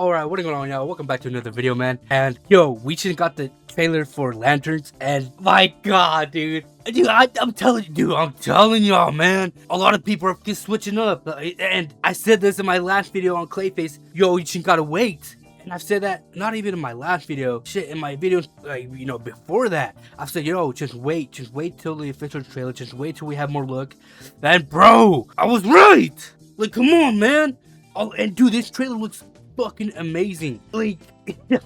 Alright, what is going on, y'all? Welcome back to another video, man. And yo, we just got the trailer for Lanterns, and my god, dude, I'm telling y'all, man, a lot of people are just switching up. And I said this in my last video on Clayface. Yo, you just gotta wait. And I've said that not even in my last video, shit, in my videos, like, you know, before that, I've said, yo, just wait till the official trailer, just wait till we have more look. And bro, I was right. Like, come on, man. Oh, and dude, this trailer looks fucking amazing. Like,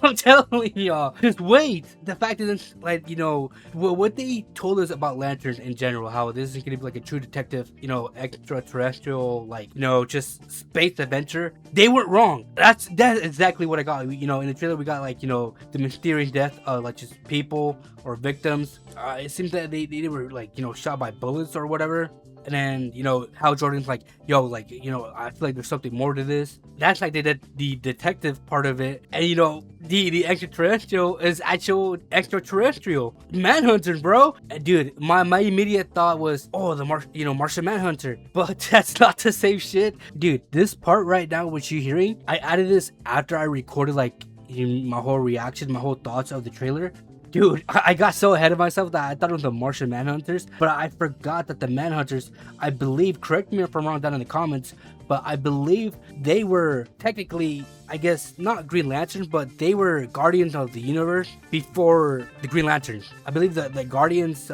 I'm telling y'all, just wait. The fact is, like, you know, what they told us about Lanterns in general, how this is gonna be like a true detective, you know, extraterrestrial, like, you know, just space adventure. They weren't wrong. That's exactly what I got. You know, in the trailer we got, like, you know, the mysterious death of, like, just people or victims. It seems that they were, like, you know, shot by bullets or whatever. And then, you know, Hal Jordan's like, yo, like, you know, I feel like there's something more to this. That's like the detective part of it. And, you know, the extraterrestrial is actual extraterrestrial Manhunters, bro. And dude, my immediate thought was, oh, the Martian Manhunter. But that's not the same shit. Dude, this part right now, what you're hearing, I added this after I recorded, like, my whole reaction, my whole thoughts of the trailer. Dude, I got so ahead of myself that I thought it was the Martian Manhunters, but I forgot that the Manhunters, I believe, correct me if I'm wrong down in the comments, but I believe they were technically, I guess, not Green Lanterns, but they were Guardians of the Universe before the Green Lanterns. I believe that the Guardians,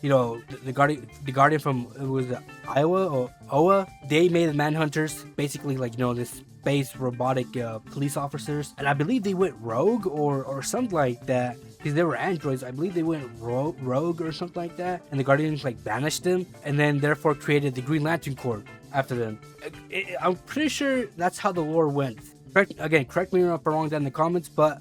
you know, the Guardian from, it was Iowa or Oa, they made the Manhunters basically, like, you know, this space robotic police officers, and I believe they went rogue or something like that, because they were androids. I believe they went rogue or something like that, and the Guardians, like, banished them, and then therefore created the Green Lantern Corps after them. I'm pretty sure that's how the lore went. Correct me if I'm wrong down in the comments, but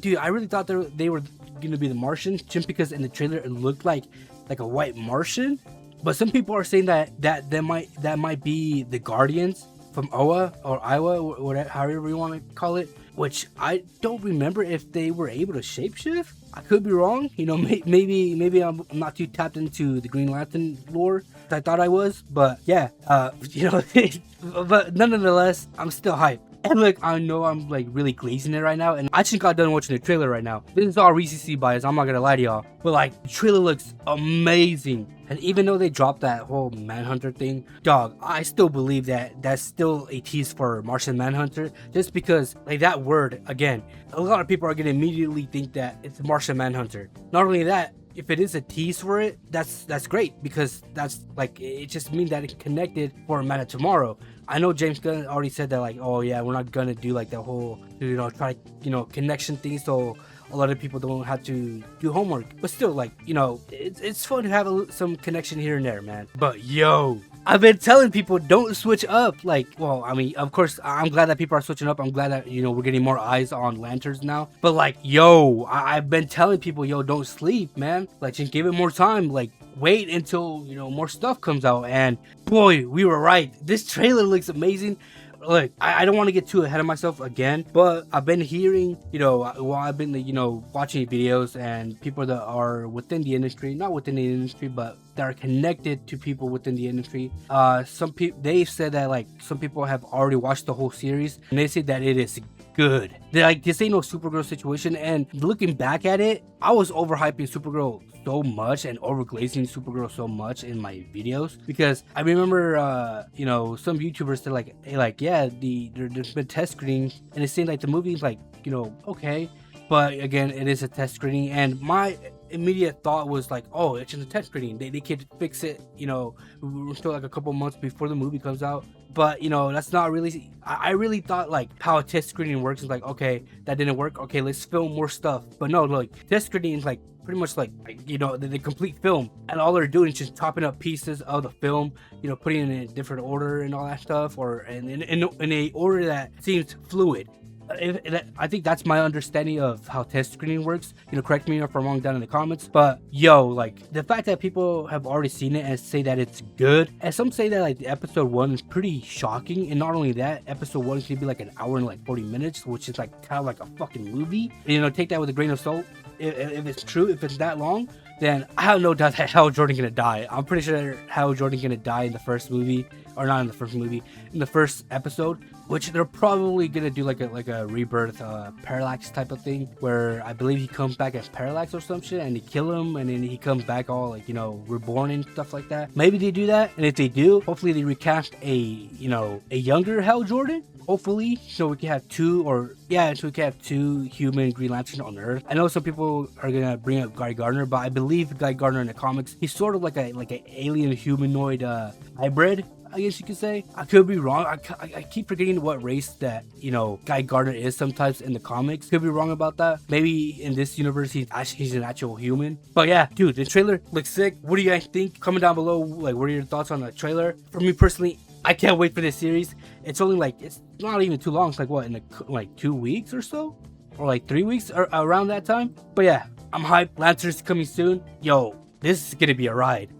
dude, I really thought they were gonna be the Martians, just because in the trailer it looked like a white Martian. But some people are saying that might be the Guardians from Oa or Iowa, or whatever, however you want to call it, which I don't remember if they were able to shapeshift. I could be wrong, you know, maybe I'm not too tapped into the Green Lantern lore as I thought I was, but yeah, you know, but nonetheless, I'm still hyped. And look, I know I'm, like, really glazing it right now, and I just got done watching the trailer right now. This is all recency bias, I'm not gonna lie to y'all, but, like, the trailer looks amazing. And even though they dropped that whole Manhunter thing, dog, I still believe that that's still a tease for Martian Manhunter, just because, like, that word, again, a lot of people are gonna immediately think that it's Martian Manhunter. Not only that, if it is a tease for it, that's great, because that's, like, it just means that it's connected for Man of Tomorrow. I know James Gunn already said that, like, oh yeah, we're not gonna do, like, the whole, you know, try, you know, connection thing, so a lot of people don't have to do homework. But still, like, you know, it's fun to have some connection here and there, man. But yo, I've been telling people, don't switch up. Like, well, I mean, of course, I'm glad that people are switching up. I'm glad that, you know, we're getting more eyes on Lanterns now. But, like, yo, I've been telling people, yo, don't sleep, man. Like, just give it more time. Like, wait until, you know, more stuff comes out. And boy, we were right. This trailer looks amazing. Look, I don't want to get too ahead of myself again, but I've been hearing, you know, while I've been, you know, watching videos and people that are within the industry, not within the industry, but that are connected to people within the industry. Some people, they've said that, like, some people have already watched the whole series, and they say that it is good. They're like, this ain't no Supergirl situation. And looking back at it, I was overhyping Supergirl so much and overglazing Supergirl so much in my videos, because I remember, you know, some YouTubers, they're like, hey, like, yeah, there's been test screenings, and it seemed like the movie's, like, you know, okay, but again, it is a test screening, and my immediate thought was like, oh, it's just a test screening, they could fix it, you know, we're still like a couple months before the movie comes out. But, you know, that's not really, I really thought, like, how a test screening works is like, okay, that didn't work, okay, let's film more stuff. But no, like, test screening is, like, pretty much like, you know, the complete film, and all they're doing is just chopping up pieces of the film, you know, putting it in a different order and all that stuff, or in a order that seems fluid. I think that's my understanding of how test screening works. You know, correct me if I'm wrong down in the comments. But yo, like, the fact that people have already seen it and say that it's good, and some say that, like, the episode 1 is pretty shocking, and not only that, episode 1 is gonna be like an hour and like 40 minutes, which is like kind of like a fucking movie. And, you know, take that with a grain of salt. If it's true, if it's that long, then I have no doubt that Hal Jordan's gonna die. I'm pretty sure Hal Jordan's gonna die in the first movie. or not in the first movie, in the first episode, which they're probably gonna do like a rebirth Parallax type of thing, where I believe he comes back as Parallax or some shit, and they kill him, and then he comes back all like, you know, reborn and stuff like that. Maybe they do that, and if they do, hopefully they recast a, you know, a younger Hal Jordan. Hopefully, so we can have two human Green Lanterns on Earth. I know some people are gonna bring up Guy Gardner, but I believe Guy Gardner in the comics, he's sort of like an alien humanoid hybrid, I guess you could say. I could be wrong. I keep forgetting what race that, you know, Guy Gardner is sometimes in the comics. Could be wrong about that. Maybe in this universe he's an actual human. But yeah, dude, the trailer looks sick. What do you guys think? Comment down below, like, what are your thoughts on the trailer? For me personally, I can't wait for this series. It's only like, it's not even too long. It's like what, in like 2 weeks or so? Or like 3 weeks or around that time? But yeah, I'm hyped. Lanterns coming soon. Yo, this is gonna be a ride.